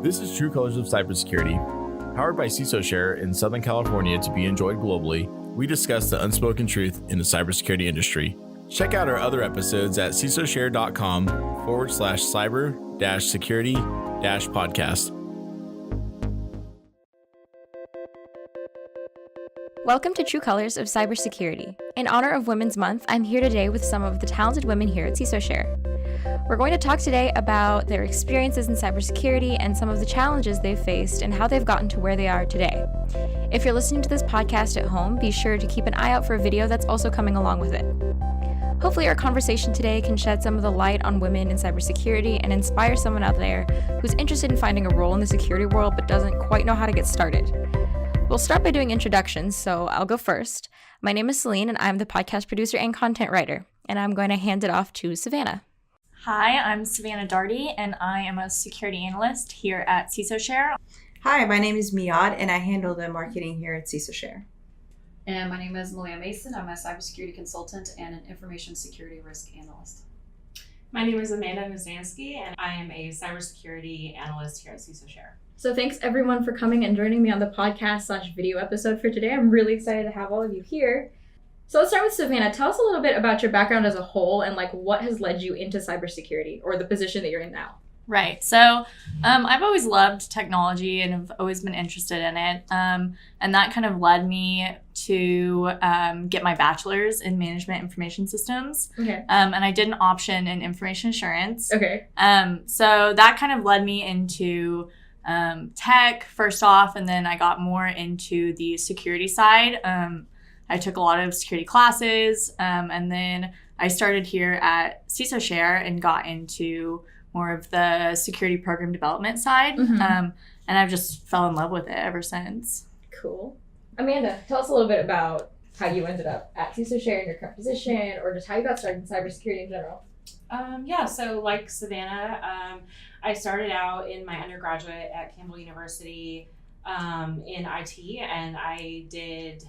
This is True Colors of Cybersecurity. Powered by CISOshare in Southern California to be enjoyed globally, we discuss the unspoken truth in the cybersecurity industry. Check out our other episodes at cisoshare.com/cyber-security-podcast. Welcome to True Colors of Cybersecurity. In honor of Women's Month, I'm here today with some of the talented women here at CISOshare. We're going to talk today about their experiences in cybersecurity and some of the challenges they've faced and how they've gotten to where they are today. If you're listening to this podcast at home, be sure to keep an eye out for a video that's also coming along with it. Hopefully our conversation today can shed some of the light on women in cybersecurity and inspire someone out there who's interested in finding a role in the security world but doesn't quite know how to get started. We'll start by doing introductions, so I'll go first. My name is Celine, and I'm the podcast producer and content writer, and I'm going to hand it off to Savannah. Hi, I'm Savannah Darty, and I am a security analyst here at CISOshare. Hi, my name is Miad, and I handle the marketing here at CISOshare. And my name is Malia Mason. I'm a cybersecurity consultant and an information security risk analyst. My name is Amanda Muznansky, and I am a cybersecurity analyst here at CISOshare. So thanks everyone for coming and joining me on the podcast/video episode for today. I'm really excited to have all of you here. So let's start with Savannah. Tell us a little bit about your background as a whole and what has led you into cybersecurity or the position that you're in now. Right. So I've always loved technology and have always been interested in it. And that kind of led me to get my bachelor's in management information systems. Okay. And I did an option in information assurance. Okay. So that kind of led me into tech first off, and then I got more into the security side. I took a lot of security classes, and then I started here at CISOshare and got into more of the security program development side. Mm-hmm. And I've just fell in love with it ever since. Cool. Amanda, tell us a little bit about how you ended up at CISOshare in your current position, or just how you got started in cybersecurity in general. So like Savannah, I started out in my undergraduate at Campbell University in IT, and I did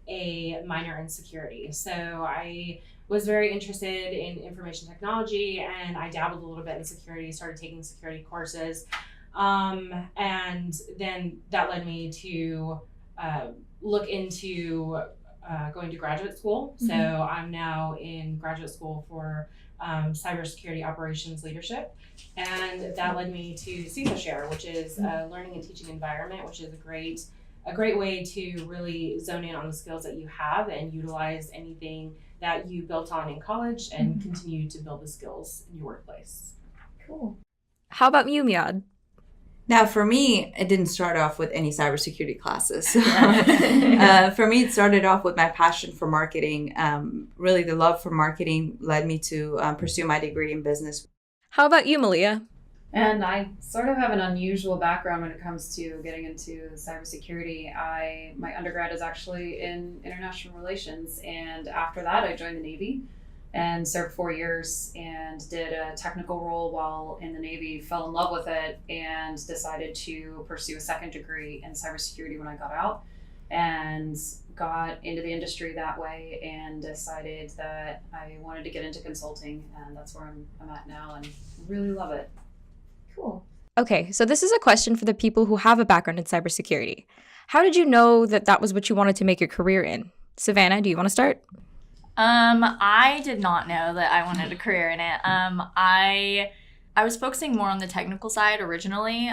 a minor in security. So I was very interested in information technology, and I dabbled a little bit in security, started taking security courses. And then that led me to look into going to graduate school. Mm-hmm. So I'm now in graduate school for cybersecurity operations leadership. And that led me to CISOshare, which is a learning and teaching environment, which is a great way to really zone in on the skills that you have and utilize anything that you built on in college and continue to build the skills in your workplace. Cool. How about you, Miad? Now, for me, it didn't start off with any cybersecurity classes. For me, it started off with my passion for marketing. Really, the love for marketing led me to pursue my degree in business. How about you, Malia? And I sort of have an unusual background when it comes to getting into cybersecurity. My undergrad is actually in international relations, and after that I joined the Navy and served 4 years and did a technical role while in the Navy, fell in love with it, and decided to pursue a second degree in cybersecurity when I got out, and got into the industry that way and decided that I wanted to get into consulting, and that's where I'm at now and really love it. Cool. Okay, so this is a question for the people who have a background in cybersecurity. How did you know that was what you wanted to make your career in? Savannah, do you want to start? I did not know that I wanted a career in it. I was focusing more on the technical side originally,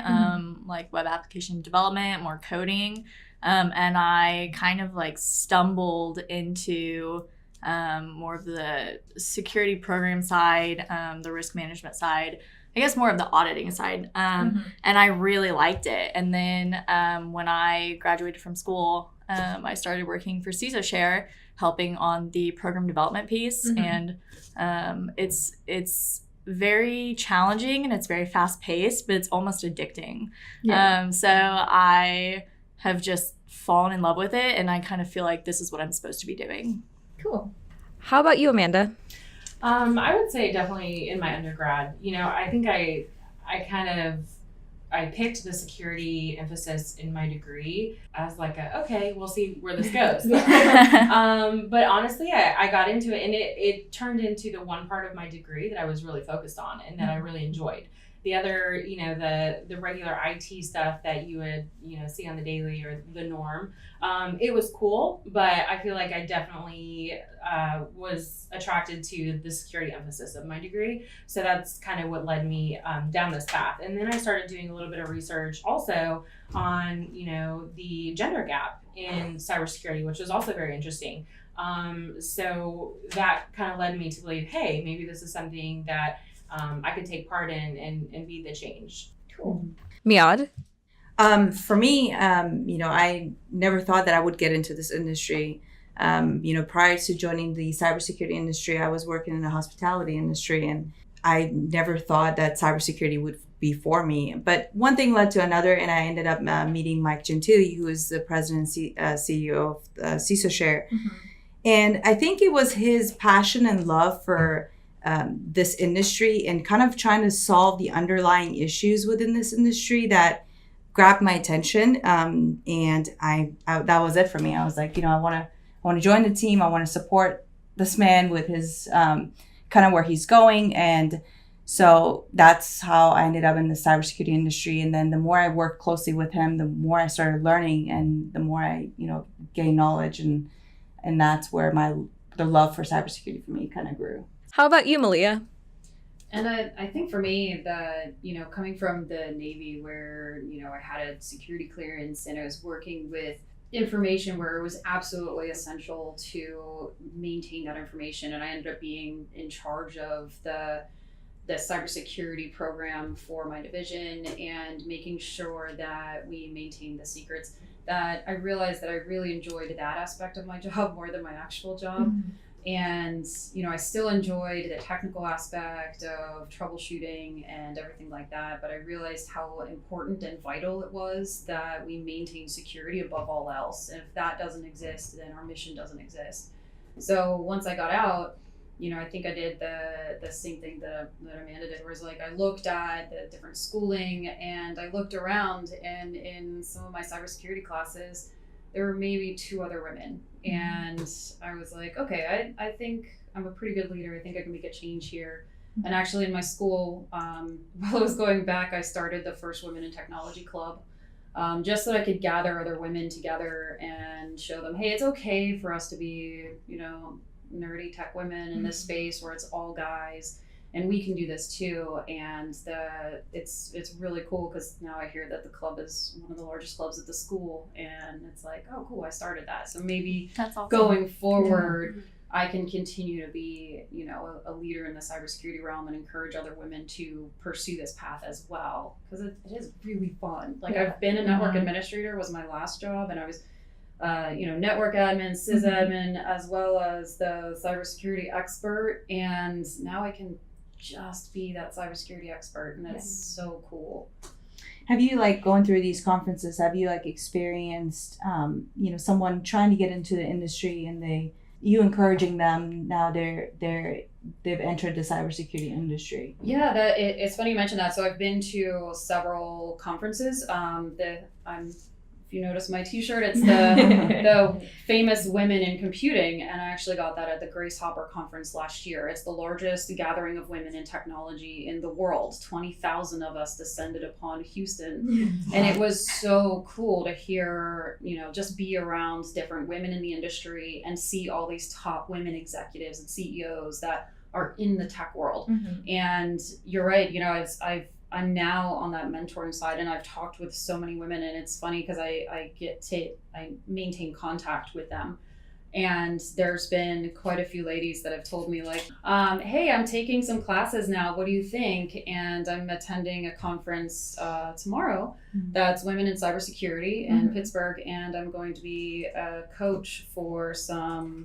like web application development, more coding, and I kind of stumbled into more of the security program side, the risk management side, I guess more of the auditing side, and I really liked it. And then when I graduated from school, I started working for CISOshare, helping on the program development piece, and it's very challenging and it's very fast paced, but it's almost addicting. Yeah. So I have just fallen in love with it, and I kind of feel like this is what I'm supposed to be doing. Cool. How about you, Amanda? I would say definitely in my undergrad. I think I picked the security emphasis in my degree as okay, we'll see where this goes. But honestly, I got into it, and it turned into the one part of my degree that I was really focused on and that I really enjoyed. the other, you know, the regular IT stuff that you would, you know, see on the daily or the norm. It was cool, but I feel like I definitely was attracted to the security emphasis of my degree. So that's kind of what led me down this path. And then I started doing a little bit of research also on, you know, the gender gap in cybersecurity, which was also very interesting. So that kind of led me to believe, hey, maybe this is something that I could take part in and be the change. Cool. Miad? For me, you know, I never thought that I would get into this industry. You know, prior to joining the cybersecurity industry, I was working in the hospitality industry, and I never thought that cybersecurity would be for me. But one thing led to another, and I ended up meeting Mike Gentile, who is the president and CEO of CISOshare. Mm-hmm. And I think it was his passion and love for this industry and kind of trying to solve the underlying issues within this industry that grabbed my attention. And I that was it for me. I was like, you know, I want to join the team. I want to support this man with his kind of where he's going. And so that's how I ended up in the cybersecurity industry. And then the more I worked closely with him, the more I started learning and the more I, you know, gained knowledge. And that's where the love for cybersecurity for me kind of grew. How about you, Malia? And I think for me, you know, coming from the Navy where, you know, I had a security clearance and I was working with information where it was absolutely essential to maintain that information. And I ended up being in charge of the cybersecurity program for my division and making sure that we maintained the secrets, that I realized that I really enjoyed that aspect of my job more than my actual job. Mm-hmm. And, you know, I still enjoyed the technical aspect of troubleshooting and everything like that, but I realized how important and vital it was that we maintain security above all else. And if that doesn't exist, then our mission doesn't exist. So once I got out, you know, I think I did the same thing that Amanda did, where it's like I looked at the different schooling and I looked around, and in some of my cybersecurity classes, there were maybe 2 other women. And I was like, okay, I think I'm a pretty good leader. I think I can make a change here. And actually in my school, while I was going back, I started the first Women in Technology Club, just so that I could gather other women together and show them, hey, it's okay for us to be, you know, nerdy tech women in this space where it's all guys. And we can do this too. And it's really cool because now I hear that the club is one of the largest clubs at the school. And it's like, oh, cool, I started that. So maybe that's awesome. Going forward, I can continue to be, you know, a leader in the cybersecurity realm and encourage other women to pursue this path as well. Because it is really fun. Like I've been a network administrator was my last job, and I was you know, network admin, sysadmin, as well as the cybersecurity expert. And now I can just be that cybersecurity expert, and that's so cool. Have you, like, going through these conferences, have you, like, experienced you know, someone trying to get into the industry and you encouraging them, now they've entered the cybersecurity industry? Yeah, it's funny you mentioned that. So I've been to several conferences. If you notice my t-shirt, it's the famous Women in Computing, and I actually got that at the Grace Hopper conference last year. It's the largest gathering of women in technology in the world. 20,000 of us descended upon Houston, and it was so cool to hear, you know, just be around different women in the industry and see all these top women executives and CEOs that are in the tech world. And you're right, you know, I'm now on that mentoring side, and I've talked with so many women, and it's funny because I maintain contact with them. And there's been quite a few ladies that have told me, like, hey, I'm taking some classes now. What do you think? And I'm attending a conference tomorrow that's Women in Cybersecurity in Pittsburgh. And I'm going to be a coach for some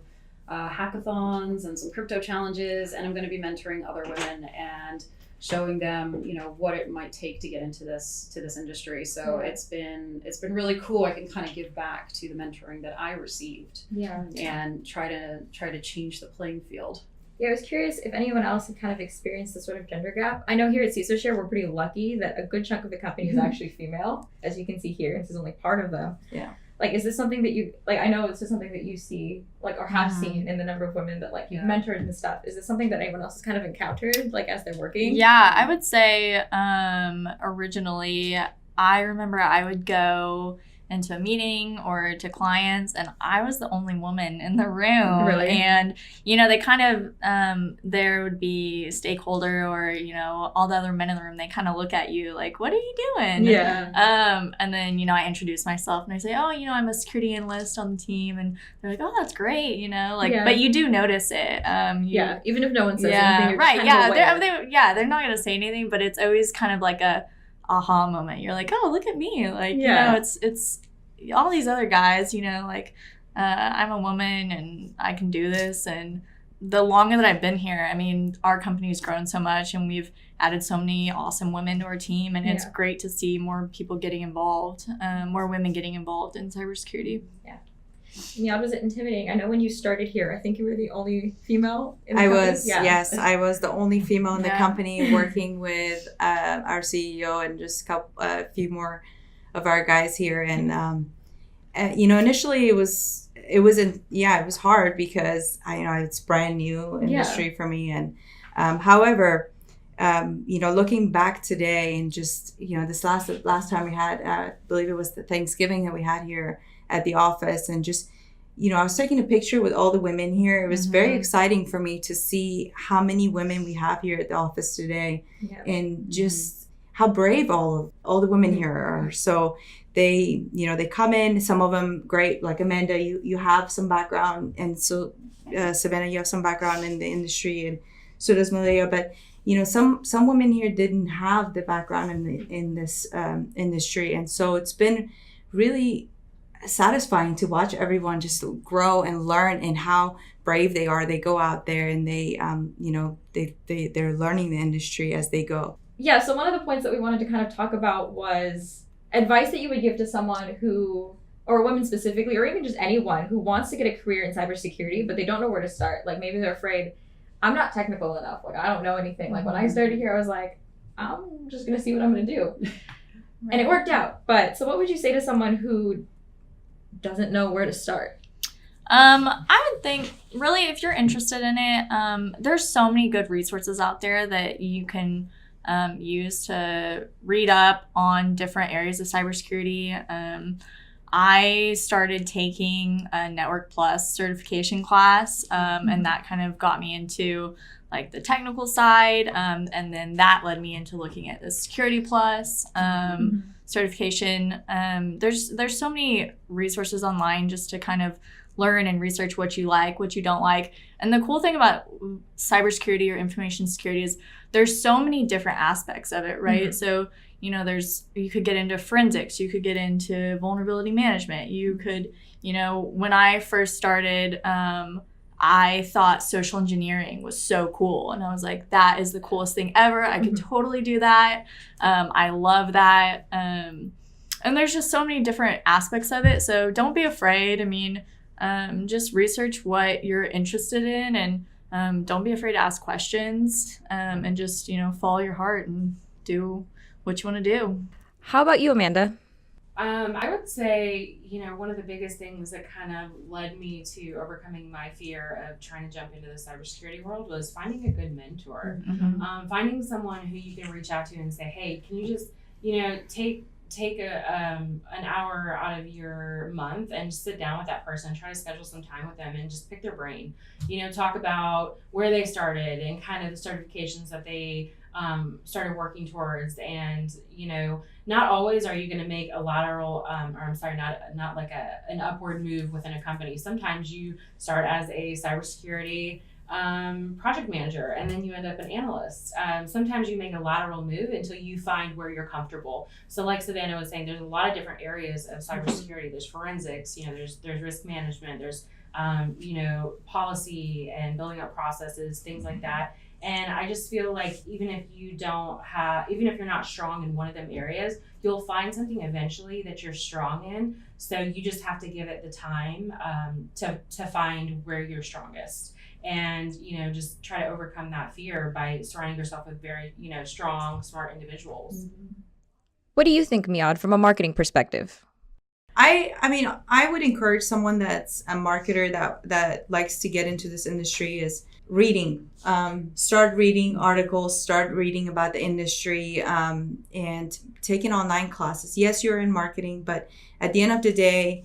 hackathons and some crypto challenges. And I'm going to be mentoring other women and showing them, you know, what it might take to get into this industry. So it's been really cool. I can kind of give back to the mentoring that I received, and try to change the playing field. Yeah, I was curious if anyone else had kind of experienced this sort of gender gap. I know here at CISOshare, we're pretty lucky that a good chunk of the company is actually female, as you can see here. This is only part of them. Yeah. Like, is this something that you, like, I know it's just something that you see, like, or have Mhm. seen in the number of women that, like, you've mentored and stuff. Is this something that anyone else has kind of encountered, like, as they're working? Yeah, I would say originally, I remember I would go into a meeting or to clients, and I was the only woman in the room. Really? And, they kind of, there would be stakeholder or, all the other men in the room, they kind of look at you like, what are you doing? Yeah. And then, I introduce myself and I say, oh, I'm a security analyst on the team. And they're like, oh, that's great, but you do notice it. Yeah, even if no one says yeah, anything, you're right. just kind Yeah, of aware. they're not going to say anything, but it's always kind of like a aha moment. You're like, oh, look at me. Like, it's all these other guys, I'm a woman and I can do this. And the longer that I've been here, I mean, our company's grown so much and we've added so many awesome women to our team. And it's great to see more people getting involved, more women getting involved in cybersecurity. Yeah. Yeah, was it intimidating? I know when you started here, I think you were the only female in the I company. was, yes. I was the only female in the company working with our CEO and just a few more of our guys here. And, initially it was hard because it's brand new industry for me. And however, looking back today and just, this last time we had, I believe it was the Thanksgiving that we had here at the office, and just, I was taking a picture with all the women here. It was very exciting for me to see how many women we have here at the office today, and just how brave all the women here are. So they come in, some of them great, like Amanda, you have some background, and so Savannah, you have some background in the industry, and so does Malia. But some women here didn't have the background in this industry, and so it's been really satisfying to watch everyone just grow and learn, and how brave they are. They go out there and they they're learning the industry as they go. Yeah, so one of the points that we wanted to kind of talk about was advice that you would give to someone who, or a woman specifically, or even just anyone who wants to get a career in cybersecurity, but they don't know where to start. Like, maybe they're afraid, I'm not technical enough. Like, I don't know anything. Like, when I started here, I was like, I'm just going to see what I'm going to do. Right. And it worked out. But so what would you say to someone who doesn't know where to start? I would think, really, if you're interested in it, there's so many good resources out there that you can use to read up on different areas of cybersecurity. I started taking a Network Plus certification class, and that kind of got me into like the technical side, and then that led me into looking at the Security Plus certification. There's so many resources online just to kind of learn and research what you like, what you don't like. And the cool thing about cybersecurity or information security is there's so many different aspects of it, right? So, you could get into forensics, you could get into vulnerability management, you could, when I first started, I thought social engineering was so cool. And I was like, that is the coolest thing ever. I could totally do that. I love that. And there's just so many different aspects of it. So don't be afraid. I mean, just research what you're interested in, and don't be afraid to ask questions, and just, follow your heart and do what you want to do. How about you, Amanda? I would say, one of the biggest things that kind of led me to overcoming my fear of trying to jump into the cybersecurity world was finding a good mentor. Finding someone who you can reach out to and say, hey, can you just, take an hour out of your month and just sit down with that person, try to schedule some time with them and just pick their brain, talk about where they started and kind of the certifications that they started working towards. And, not always are you going to make a lateral, not like an upward move within a company. Sometimes you start as a cybersecurity project manager, and then you end up an analyst. Sometimes you make a lateral move until you find where you're comfortable. So like Savannah was saying, there's a lot of different areas of cybersecurity. There's forensics, there's risk management, there's policy and building up processes, things like that. And I just feel like even if you're not strong in one of them areas, you'll find something eventually that you're strong in. So you just have to give it the time to find where you're strongest. And, just try to overcome that fear by surrounding yourself with very, strong, smart individuals. What do you think, Miad, from a marketing perspective? I mean, I would encourage someone that's a marketer that likes to get into this industry is reading. Start reading articles, start reading about the industry, and taking online classes. Yes, you're in marketing, but at the end of the day,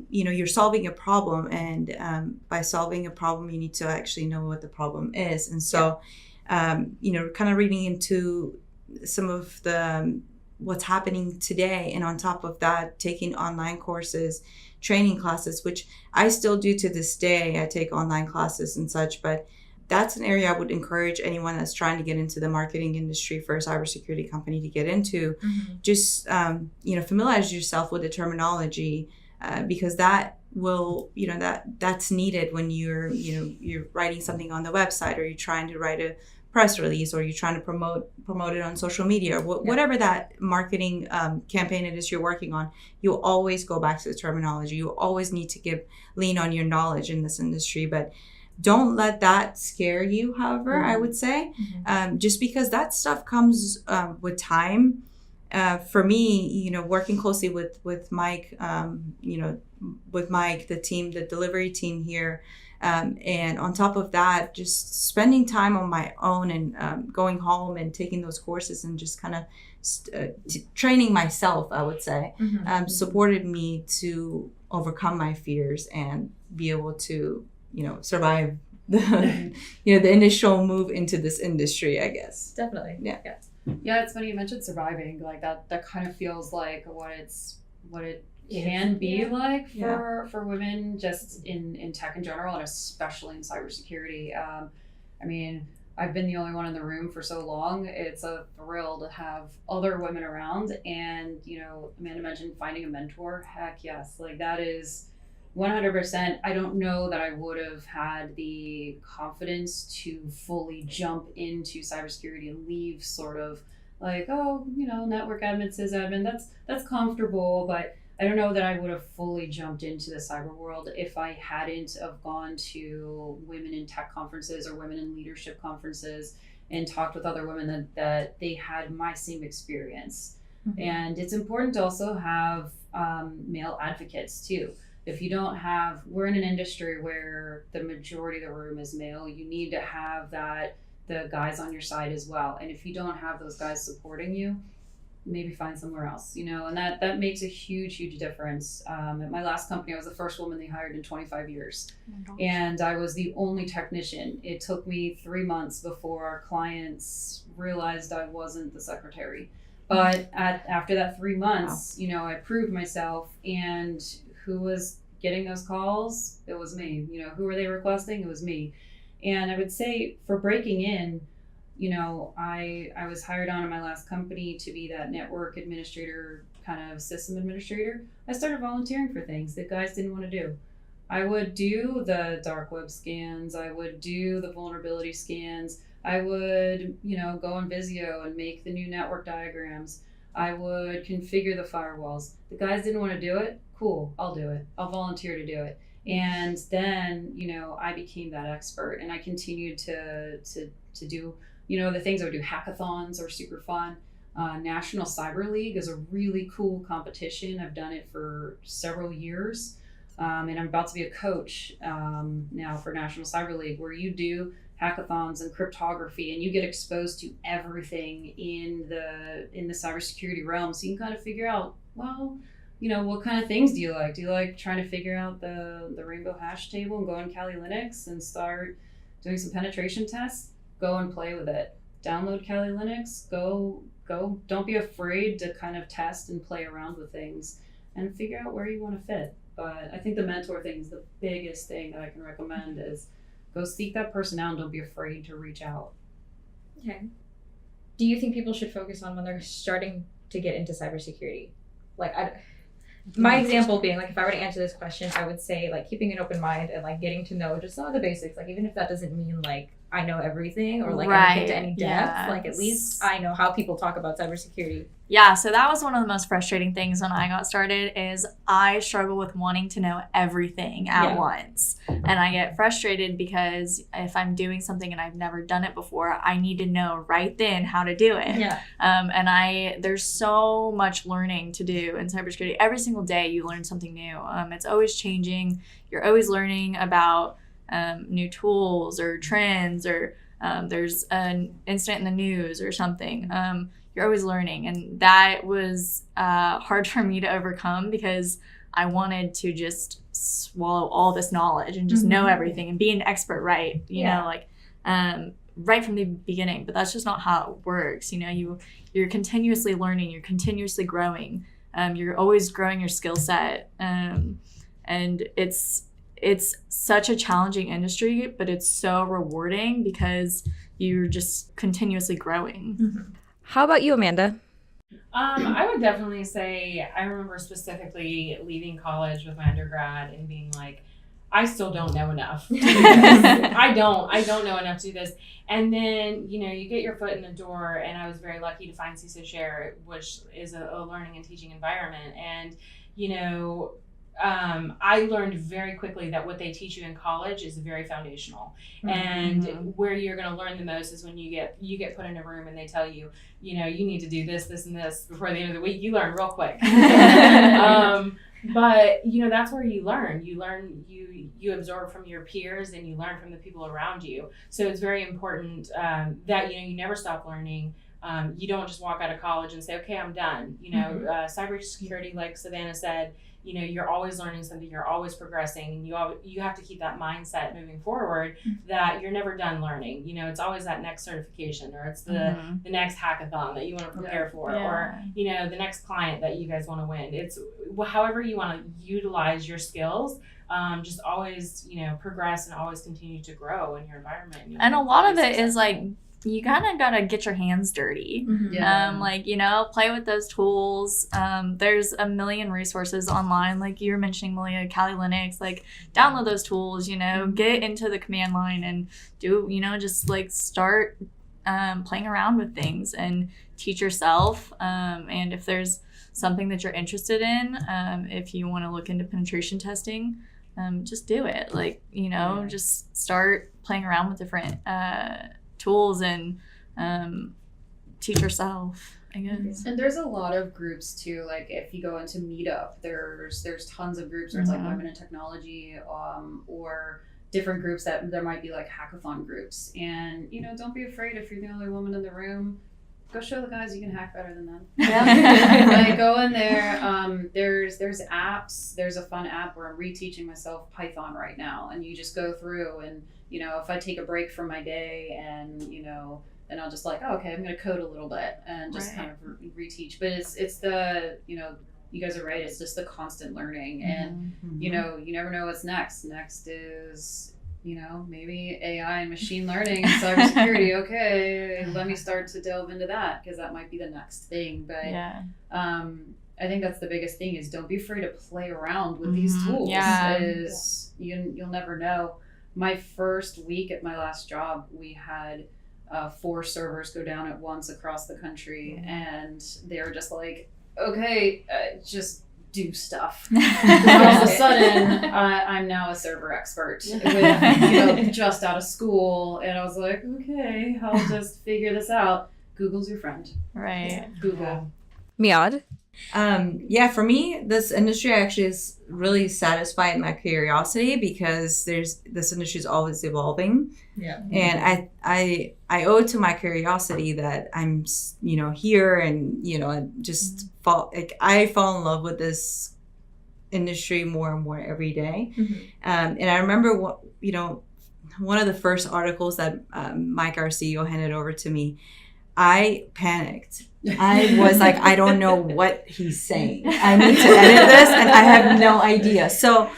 you're solving a problem, and by solving a problem, you need to actually know what the problem is. And so, kind of reading into some of the what's happening today, and on top of that, taking online courses, training classes, which I still do to this day. I take online classes and such, but that's an area I would encourage anyone that's trying to get into the marketing industry for a cybersecurity company to get into. Just familiarize yourself with the terminology, because that will that's needed when you're writing something on the website, or you're trying to write a press release, or you're trying to promote it on social media, or whatever that marketing campaign it is you're working on. You'll always go back to the terminology. You always need to lean on your knowledge in this industry, but don't let that scare you. However, I would say, just because that stuff comes with time. For me, working closely with Mike, with Mike, the delivery team here. And on top of that, just spending time on my own, and going home and taking those courses, and just kind of training myself, I would say, supported me to overcome my fears and be able to, survive the initial move into this industry, I guess. Definitely. Yeah, it's funny you mentioned surviving. Like that kind of feels like what it can be like for women, just in tech in general, and especially in cybersecurity. I mean, I've been the only one in the room for so long. It's a thrill to have other women around. And, Amanda mentioned finding a mentor. Heck yes. Like that is 100%. I don't know that I would have had the confidence to fully jump into cybersecurity and leave sort of like, network admin, sysadmin, that's comfortable, but I don't know that I would have fully jumped into the cyber world if I hadn't have gone to women in tech conferences or women in leadership conferences and talked with other women that they had my same experience. And it's important to also have male advocates too. If you don't have, we're in an industry where the majority of the room is male, you need to have the guys on your side as well. And if you don't have those guys supporting you, maybe find somewhere else, and that makes a huge difference. At my last company, I was the first woman they hired in 25 years. And I was the only technician. It took me 3 months before our clients realized I wasn't the secretary. But after that 3 months, I proved myself. And who was getting those calls? It was me. Who were they requesting? It was me. And I would say for breaking in, I was hired on in my last company to be that network administrator, kind of system administrator. I started volunteering for things that guys didn't want to do. I would do the dark web scans. I would do the vulnerability scans. I would, go on Visio and make the new network diagrams. I would configure the firewalls. The guys didn't want to do it. Cool, I'll do it. I'll volunteer to do it. And then, I became that expert, and I continued to do, the things I would do. Hackathons are super fun. National Cyber League is a really cool competition. I've done it for several years. And I'm about to be a coach now for National Cyber League, where you do hackathons and cryptography, and you get exposed to everything in the cybersecurity realm. So you can kind of figure out, well, what kind of things do you like? Do you like trying to figure out the rainbow hash table and go on Kali Linux and start doing some penetration tests? Go and play with it. Download Kali Linux. Go. Don't be afraid to kind of test and play around with things and figure out where you want to fit. But I think the mentor thing is the biggest thing that I can recommend is go seek that person out and don't be afraid to reach out. Okay. Do you think people should focus on when they're starting to get into cybersecurity? My example being, if I were to answer this question, I would say, keeping an open mind and, getting to know just some of the basics. Even if that doesn't mean, I know everything or like I don't get to any depth. Yes. Like at least I know how people talk about cybersecurity. Yeah, so that was one of the most frustrating things when I got started is I struggle with wanting to know everything at once. And I get frustrated because if I'm doing something and I've never done it before, I need to know right then how to do it. Yeah. And there's so much learning to do in cybersecurity. Every single day you learn something new. It's always changing. You're always learning about new tools or trends or there's an incident in the news or something. You're always learning. And that was hard for me to overcome because I wanted to just swallow all this knowledge and just know everything and be an expert, right? You know, like right from the beginning. But that's just not how it works. You know, you're continuously learning, you're continuously growing. You're always growing your skill set. And it's such a challenging industry, but it's so rewarding because you're just continuously growing. How about you, Amanda? I would definitely say I remember specifically leaving college with my undergrad and being like, I still don't know enough to do this. I don't know enough to do this. And then, you know, you get your foot in the door, and I was very lucky to find CISO Share, which is a learning and teaching environment. And, you know, I learned very quickly that what they teach you in college is very foundational. And where you're going to learn the most is when you get put in a room and they tell you, you know, you need to do this, this, and this before the end of the week. You learn real quick. But, you know, that's where you learn. You absorb from your peers and you learn from the people around you. So it's very important that, you know, you never stop learning. You don't just walk out of college and say, okay, I'm done. You know, cybersecurity, like Savannah said, you know, you're always learning something, you're always progressing, and you have to keep that mindset moving forward that you're never done learning. You know, it's always that next certification, or it's the next hackathon that you want to prepare for, or, you know, the next client that you guys want to win. It's however you want to utilize your skills. Just always, you know, progress and always continue to grow in your environment. And a lot of it is like, you kind of got to get your hands dirty. Like, you know, play with those tools. There's a million resources online. Like you were mentioning, Malia, Kali Linux, like download those tools, you know, get into the command line and do, you know, just like start playing around with things and teach yourself. And if there's something that you're interested in, if you want to look into penetration testing, just do it. Like, you know, just start playing around with different tools and teach yourself, I guess. And there's a lot of groups too. Like if you go into Meetup, there's tons of groups where it's like women in technology, or different groups that there might be like hackathon groups. And you know, don't be afraid if you're the only woman in the room. Go show the guys you can hack better than them. Like go in there. There's apps. There's a fun app where I'm reteaching myself Python right now, and you just go through and, you know, if I take a break from my day and, you know, then I'll just like, oh, okay, I'm going to code a little bit and just kind of reteach. But it's the, you know, you guys are right. It's just the constant learning. And, you know, you never know what's next. Next is, you know, maybe AI and machine learning and cybersecurity. Okay, let me start to delve into that because that might be the next thing. But I think that's the biggest thing is don't be afraid to play around with these tools. You'll never know. My first week at my last job, we had 4 servers go down at once across the country, and they were just like, okay, just do stuff. All of a sudden, I'm now a server expert with, you know, just out of school, and I was like, okay, I'll just figure this out. Google's your friend. Right. Google. Miad? For me, this industry actually is really satisfied my curiosity because this industry is always evolving. And I owe it to my curiosity that I'm, you know, here and, you know, just I fall in love with this industry more and more every day. And I remember one of the first articles that Mike, our CEO, handed over to me. I panicked. I was like, I don't know what he's saying. I need to edit this and I have no idea. So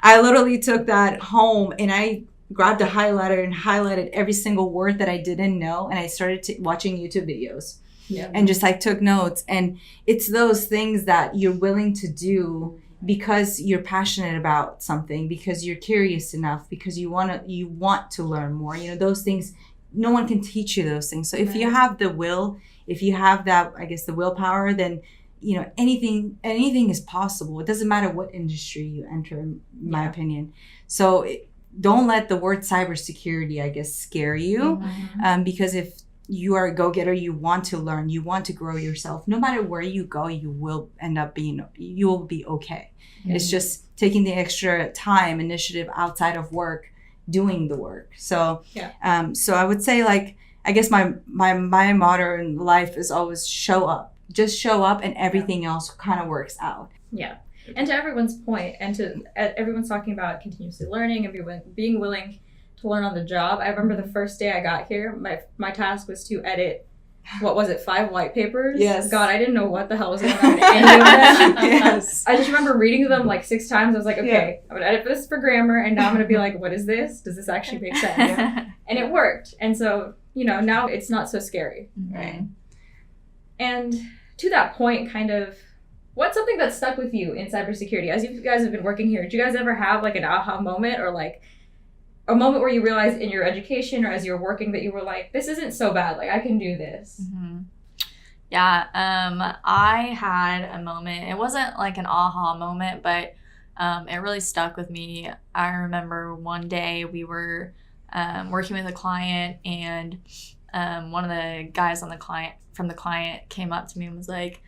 I literally took that home and I grabbed a highlighter and highlighted every single word that I didn't know. And I started watching YouTube videos and just like took notes. And it's those things that you're willing to do because you're passionate about something, because you're curious enough, because you want to learn more. Those things, no one can teach you those things. So if you have the will, if you have that, I guess, the willpower, then anything is possible. It doesn't matter what industry you enter, in my opinion. So don't let the word cybersecurity, I guess, scare you, because if you are a go-getter, you want to learn, you want to grow yourself, no matter where you go, you will be okay. It's just taking the extra time, initiative outside of work, doing the work. So so I would say, like, I guess my motto in life is always show up. Just show up, and everything else kind of works out. Yeah. And to everyone's point, and everyone's talking about continuously learning and being willing to learn on the job. I remember the first day I got here, my task was to edit, 5 white papers? Yes. God, I didn't know what the hell was going on in any of them. Yes. I just remember reading them like 6 times. I was like, okay, I'm going to edit this for grammar, and now I'm going to be like, what is this? Does this actually make sense? And it worked. And so, now it's not so scary. Right. And to that point, kind of, what's something that stuck with you in cybersecurity? As you guys have been working here, did you guys ever have like an aha moment, or like a moment where you realized in your education or as you were working that you were like, this isn't so bad, like I can do this? Yeah, I had a moment. It wasn't like an aha moment, but it really stuck with me. I remember one day we were working with a client, and one of the guys from the client came up to me and was like,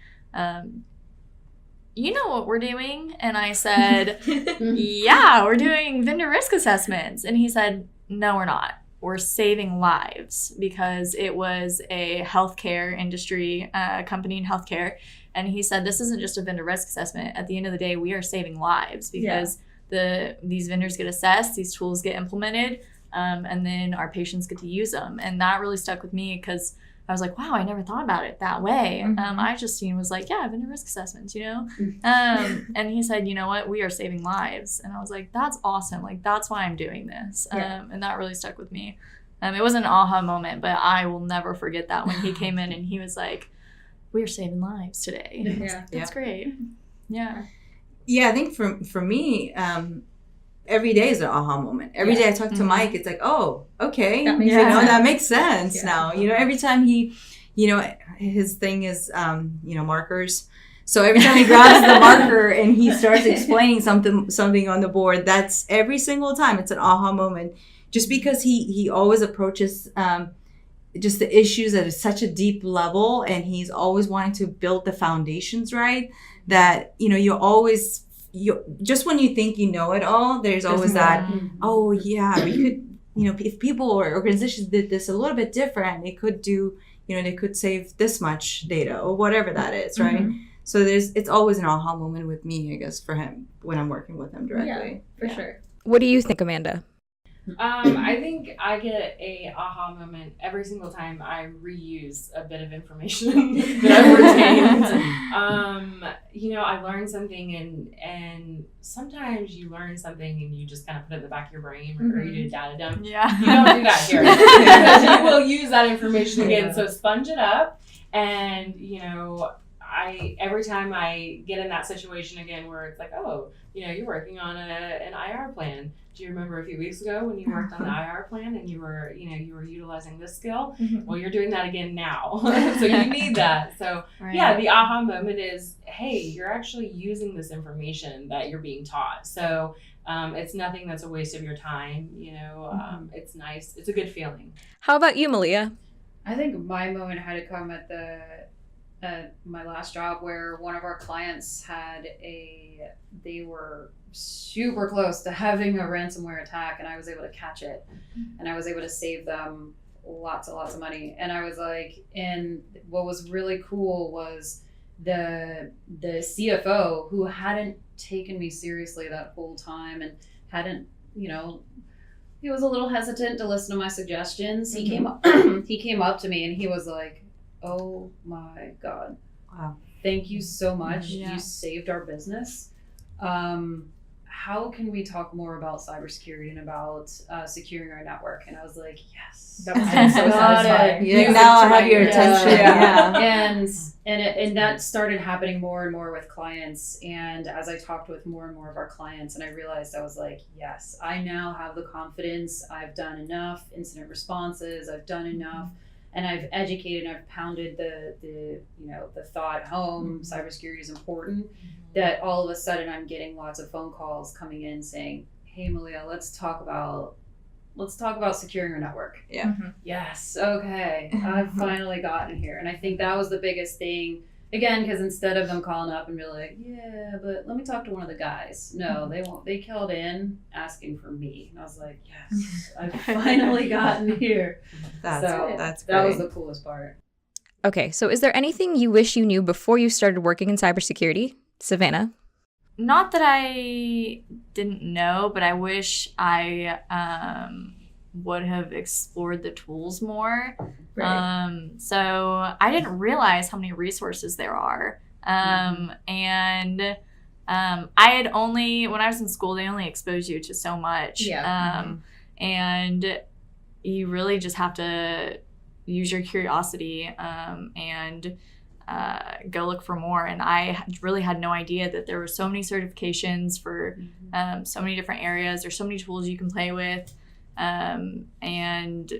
you know what we're doing? And I said, yeah, we're doing vendor risk assessments. And he said, no, we're not. We're saving lives, because it was a healthcare industry, company in healthcare. And he said, this isn't just a vendor risk assessment. At the end of the day, we are saving lives, because these vendors get assessed, these tools get implemented, and then our patients get to use them. And that really stuck with me, because I was like, wow, I never thought about it that way. I just was like, yeah, vendor risk assessments, and he said, you know what, we are saving lives. And I was like, that's awesome. Like, that's why I'm doing this. And that really stuck with me. It wasn't an aha moment, but I will never forget that when he came in and he was like, we're saving lives today. And I was like, that's great. Yeah. Yeah, I think for me, every day is an aha moment. Every day I talk to Mike, it's like, oh, okay, that makes sense. That makes sense now. Every time he, his thing is, markers. So every time he grabs the marker and he starts explaining something on the board, that's every single time it's an aha moment. Just because he always approaches just the issues at such a deep level, and he's always wanting to build the foundations right, that, just when you think you know it all, there's always that, oh yeah, we could, if people or organizations did this a little bit different, they could do, they could save this much data or whatever that is, right? So it's always an aha moment with me, I guess, for him when I'm working with him directly. For sure. What do you think, Amanda? I think I get a aha moment every single time I reuse a bit of information that I've retained. I learn something, and sometimes you learn something and you just kind of put it in the back of your brain, or you do a data dump. Yeah. You don't do that here, because you will use that information again. So sponge it up, and every time I get in that situation again where it's like, oh, you're working on an IR plan. Do you remember a few weeks ago when you worked on the IR plan and you were utilizing this skill? Well, you're doing that again now. So you need that. So the aha moment is, hey, you're actually using this information that you're being taught. So it's nothing that's a waste of your time. It's nice. It's a good feeling. How about you, Malia? I think my moment had to come at my last job, where one of our clients they were super close to having a ransomware attack, and I was able to catch it, and I was able to save them lots and lots of money. And I was like, and what was really cool was the CFO, who hadn't taken me seriously that whole time, and hadn't, he was a little hesitant to listen to my suggestions. He came up to me and he was like, oh my God. Wow. Thank you so much. Yeah. You saved our business. how can we talk more about cybersecurity and about securing our network? And I was like, yes, That was so satisfying. Yeah, now I have your attention. Yeah. And that started happening more and more with clients. And as I talked with more and more of our clients, and I realized, I was like, yes, I now have the confidence. I've done enough incident responses. I've done enough, and I've educated. I've pounded the thought home. Cybersecurity is important. That all of a sudden I'm getting lots of phone calls coming in saying, "Hey, Malia, let's talk about securing our network." Yeah. Yes. Okay. I've finally gotten here. And I think that was the biggest thing. Again, because instead of them calling up and be like, yeah, but let me talk to one of the guys. No, they won't. They called in asking for me. And I was like, yes, I've finally gotten here. That's that was great. the coolest part. Okay, so is there anything you wish you knew before you started working in cybersecurity? Savannah? Not that I didn't know, but I wish I would have explored the tools more. Right. So I didn't realize how many resources there are. And I had only, when I was in school, they only expose you to so much. Yeah. And you really just have to use your curiosity and go look for more. And I really had no idea that there were so many certifications for so many different areas. There's so many tools you can play with. And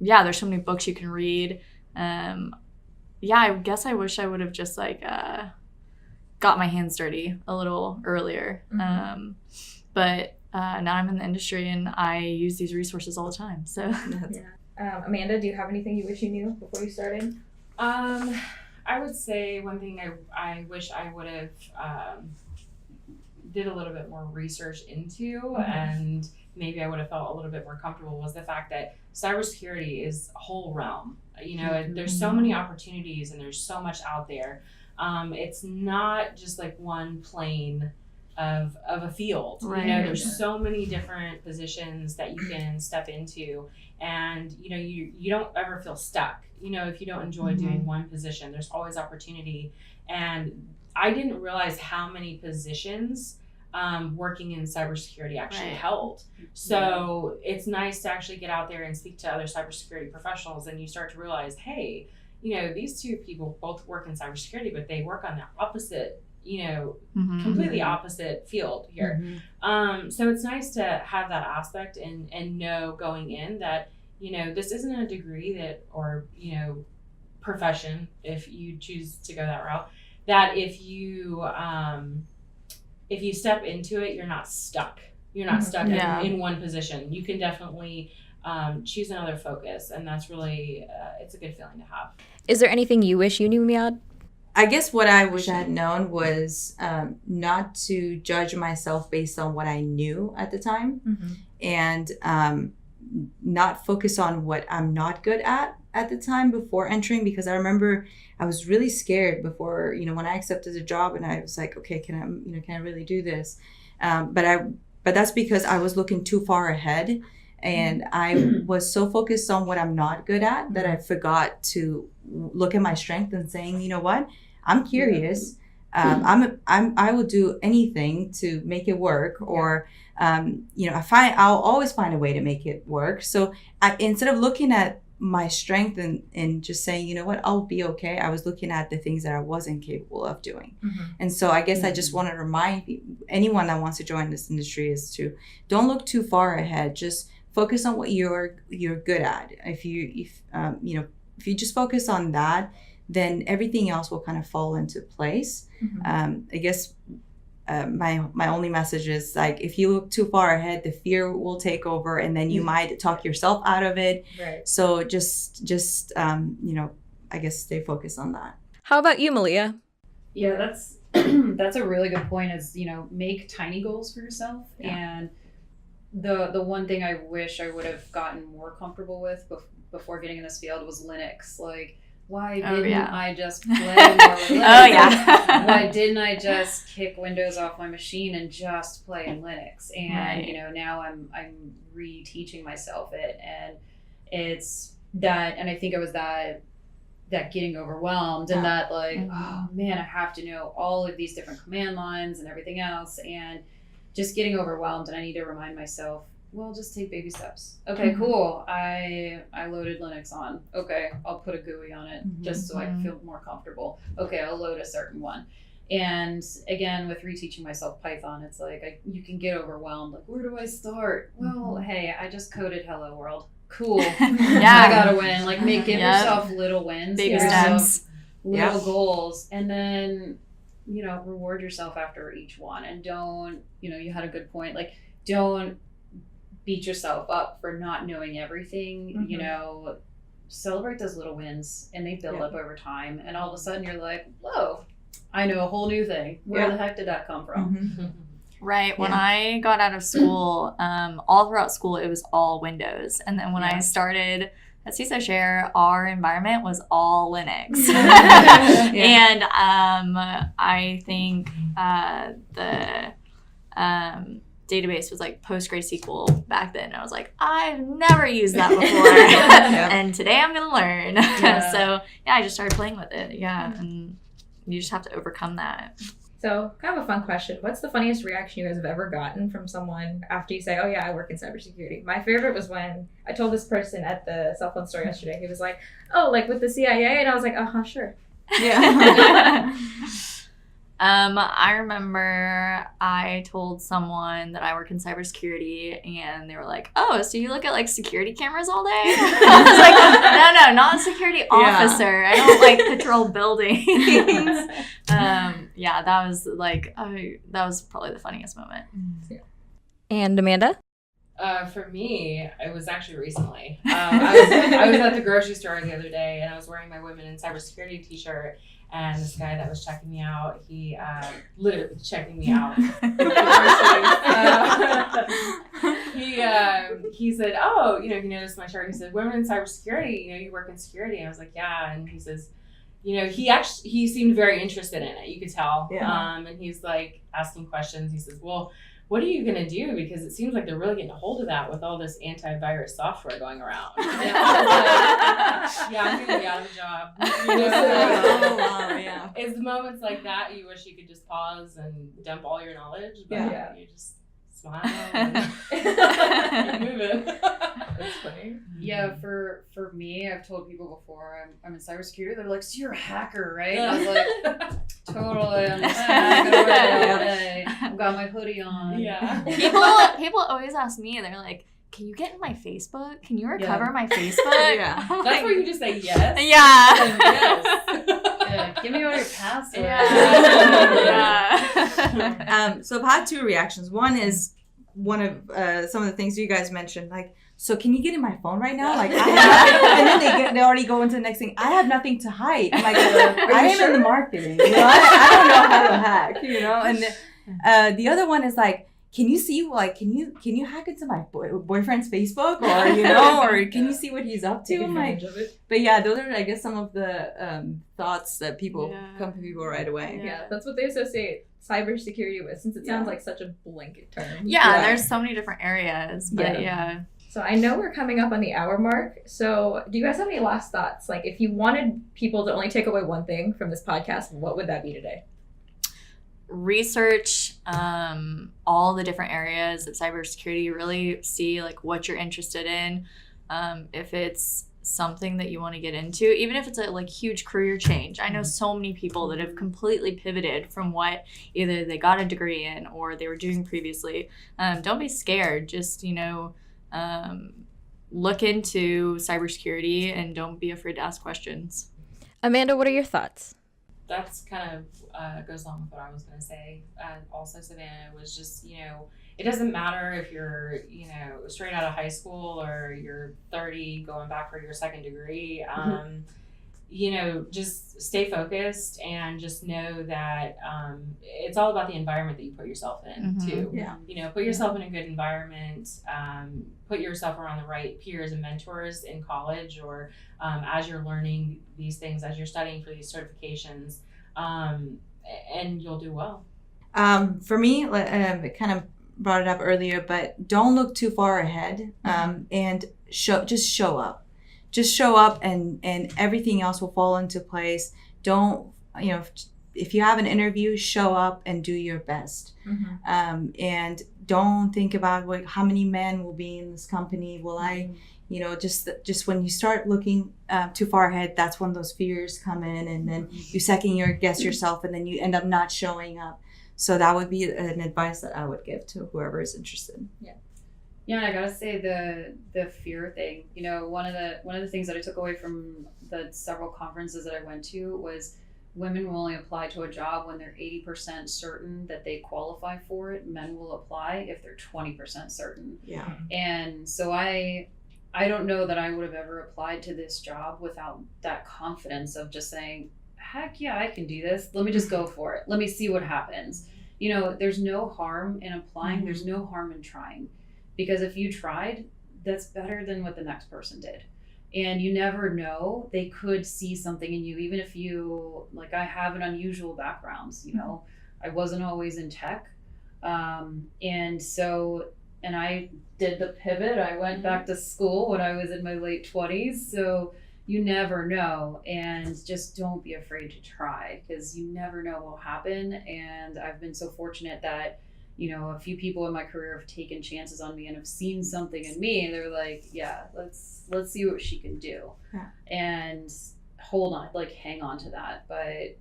yeah, there's so many books you can read. Yeah, I guess I wish I would have just got my hands dirty a little earlier. But now I'm in the industry and I use these resources all the time. So Amanda, do you have anything you wish you knew before you started? I would say one thing I wish I would have did a little bit more research into, and maybe I would have felt a little bit more comfortable, was the fact that cybersecurity is a whole realm. There's so many opportunities and there's so much out there. It's not just like one plane of a field. Right. There's so many different positions that you can step into, and you don't ever feel stuck. If you don't enjoy doing one position, there's always opportunity. And I didn't realize how many positions working in cybersecurity actually held. So it's nice to actually get out there and speak to other cybersecurity professionals, and you start to realize, hey, these two people both work in cybersecurity, but they work on the opposite, completely opposite field here. So it's nice to have that aspect and know going in that, this isn't a degree that, or, profession, if you choose to go that route, that if you step into it, you're not stuck. You're not stuck in one position. You can definitely choose another focus, and that's really, it's a good feeling to have. Is there anything you wish you knew, Miad? I guess what I wish I had known was not to judge myself based on what I knew at the time, and not focus on what I'm not good at the time before entering, because I remember I was really scared before, when I accepted the job, and I was like, okay, can I really do this? But that's because I was looking too far ahead, and I was so focused on what I'm not good at that I forgot to look at my strength and saying, you know what, I'm curious. I will do anything to make it work, or I'll always find a way to make it work. So instead of looking at my strength and just saying, you know what, I'll be okay, I was looking at the things that I wasn't capable of doing. And so I guess I just want to remind anyone that wants to join this industry is to don't look too far ahead. Just focus on what you're good at. If you just focus on that, then everything else will kind of fall into place. I guess my only message is, like, if you look too far ahead, the fear will take over, and then you might talk yourself out of it. Right. So just I guess stay focused on that. How about you, Malia? Yeah, that's that's a really good point, is make tiny goals for yourself. And the one thing I wish I would have gotten more comfortable with before getting in this field was Linux. Like, why didn't I just play more with Linux? Why didn't I just kick Windows off my machine and just play in Linux? And now I'm reteaching myself it, and it's that. And I think it was that getting overwhelmed and that, like, oh man, I have to know all of these different command lines and everything else, and just getting overwhelmed, and I need to remind myself, well, just take baby steps. Okay, cool. I loaded Linux on. Okay, I'll put a GUI on it just so I feel more comfortable. Okay, I'll load a certain one. And again, with reteaching myself Python, it's like you can get overwhelmed. Like, where do I start? Well, hey, I just coded Hello World. Cool. I gotta win. Like, give yourself little wins. Baby steps. Little goals. And then, reward yourself after each one. And don't, you had a good point. Like, don't beat yourself up for not knowing everything. Celebrate those little wins, and they build up over time. And all of a sudden you're like, whoa, I know a whole new thing. Where the heck did that come from? Right. When I got out of school, all throughout school, it was all Windows. And then when I started at CISOshare, our environment was all Linux. And I think the database was like PostgreSQL back then. I was like, I've never used that before. And today I'm going to learn. So, I just started playing with it. And you just have to overcome that. So, kind of a fun question. What's the funniest reaction you guys have ever gotten from someone after you say, oh yeah, I work in cybersecurity? My favorite was when I told this person at the cell phone store yesterday, he was like, oh, like with the CIA? And I was like, sure. Yeah. I remember I told someone that I work in cybersecurity, and they were like, oh, so you look at like security cameras all day? I was like, no, not a security officer. I don't like patrol buildings. That was like, that was probably the funniest moment. And Amanda? For me, it was actually recently. I was at the grocery store the other day, and I was wearing my Women in Cybersecurity t-shirt. And this guy that was checking me out, he literally checking me out. He said, oh, he noticed my shirt. He said, Women in Cybersecurity, you work in security. And I was like, yeah. And he says, he seemed very interested in it. You could tell. Yeah. And he's like asking questions. He says, well, what are you going to do? Because it seems like they're really getting a hold of that with all this antivirus software going around. And I was like, I'm going to be out of a job. It's the moments like that you wish you could just pause and dump all your knowledge, but you just smile and keep moving. That's funny. Yeah, for me, I've told people before, I'm in cybersecurity. They're like, so you're a hacker, right? And I was like, totally understand. I've got my hoodie on. Yeah. People always ask me, they're like, can you get in my Facebook? Can you recover my Facebook? That's where you just say yes. Yes. Give me all your passwords. So I've had two reactions. One is one of some of the things you guys mentioned, like, so can you get in my phone right now? Like, and then they already go into the next thing. I have nothing to hide. I'm like, I am in the marketing. I don't know how to hack. And the other one is like, can you see, like, can you hack into my boyfriend's Facebook, or can you see what he's up to? I'm like, but those are, I guess, some of the thoughts that come to people right away. Yeah, that's what they associate cybersecurity with, since it sounds like such a blanket term. There's so many different areas, but So I know we're coming up on the hour mark. So do you guys have any last thoughts? Like, if you wanted people to only take away one thing from this podcast, what would that be today? Research all the different areas of cybersecurity. Really see like what you're interested in. If it's something that you want to get into, even if it's a like huge career change. I know so many people that have completely pivoted from what either they got a degree in or they were doing previously. Don't be scared. Just look into cybersecurity and don't be afraid to ask questions. Amanda, what are your thoughts? That's kind of goes along with what I was going to say. Also, Savannah, was just, it doesn't matter if you're, straight out of high school or you're 30 going back for your second degree. Just stay focused and just know that it's all about the environment that you put yourself in too. Put yourself in a good environment, put yourself around the right peers and mentors in college or as you're learning these things, as you're studying for these certifications, and you'll do well. For me, it kind of brought it up earlier, but don't look too far ahead, and just show up. Just show up and everything else will fall into place. Don't, if you have an interview, show up and do your best. And don't think about like how many men will be in this company. Will I, just when you start looking too far ahead, that's when those fears come in, and then you second guess yourself, and then you end up not showing up. So that would be an advice that I would give to whoever is interested. Yeah, and I gotta say the fear thing. One of the things that I took away from the several conferences that I went to was women will only apply to a job when they're 80% certain that they qualify for it. Men will apply if they're 20% certain. Yeah. And so I don't know that I would have ever applied to this job without that confidence of just saying, heck yeah, I can do this. Let me just go for it. Let me see what happens. There's no harm in applying. Mm-hmm. There's no harm in trying. Because if you tried, that's better than what the next person did. And you never know, they could see something in you, even if you, like I have an unusual background, I wasn't always in tech. And I did the pivot. I went back to school when I was in my late 20s. So you never know, and just don't be afraid to try, because you never know what will happen. And I've been so fortunate that a few people in my career have taken chances on me and have seen something in me, and they're like, yeah, let's see what she can do. Yeah. And hold on, like hang on to that. But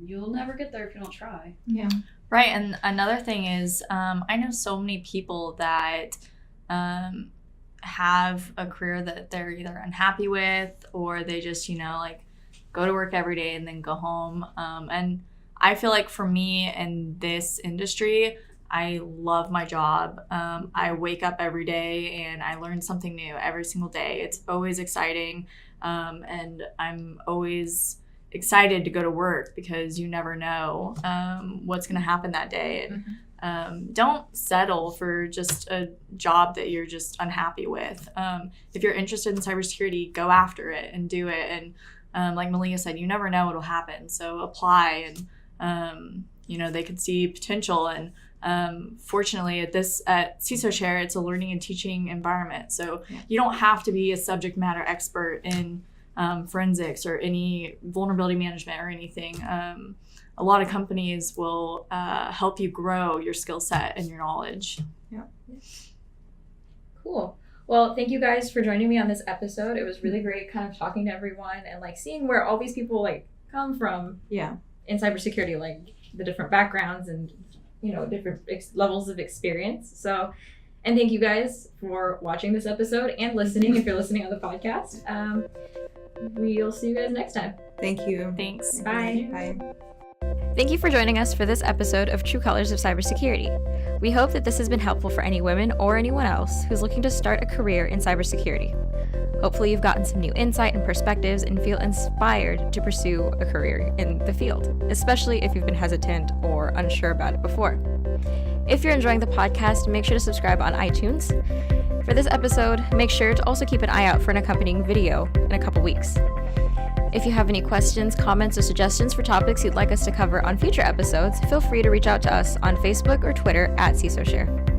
you'll never get there if you don't try. Yeah. Right. And another thing is, I know so many people that have a career that they're either unhappy with, or they just, go to work every day and then go home. And I feel like for me in this industry, I love my job. I wake up every day and I learn something new every single day. It's always exciting. And I'm always excited to go to work, because you never know what's going to happen that day. And don't settle for just a job that you're just unhappy with. If you're interested in cybersecurity, go after it and do it. And like Malia said, you never know what'll happen. So apply, and they could see potential. And fortunately at CISO Share, it's a learning and teaching environment. So you don't have to be a subject matter expert in forensics or any vulnerability management or anything. A lot of companies will help you grow your skill set and your knowledge. Yeah. Cool. Well, thank you guys for joining me on this episode. It was really great kind of talking to everyone and like seeing where all these people come from in cybersecurity, like the different backgrounds and different levels of experience. So, and thank you guys for watching this episode and listening if you're listening on the podcast. We'll see you guys next time. Thank you. Thanks. Bye. Bye. Thank you for joining us for this episode of True Colors of Cybersecurity. We hope that this has been helpful for any women or anyone else who's looking to start a career in cybersecurity. Hopefully you've gotten some new insight and perspectives and feel inspired to pursue a career in the field, especially if you've been hesitant or unsure about it before. If you're enjoying the podcast, make sure to subscribe on iTunes. For this episode, make sure to also keep an eye out for an accompanying video in a couple weeks. If you have any questions, comments, or suggestions for topics you'd like us to cover on future episodes, feel free to reach out to us on Facebook or Twitter @CISOShare.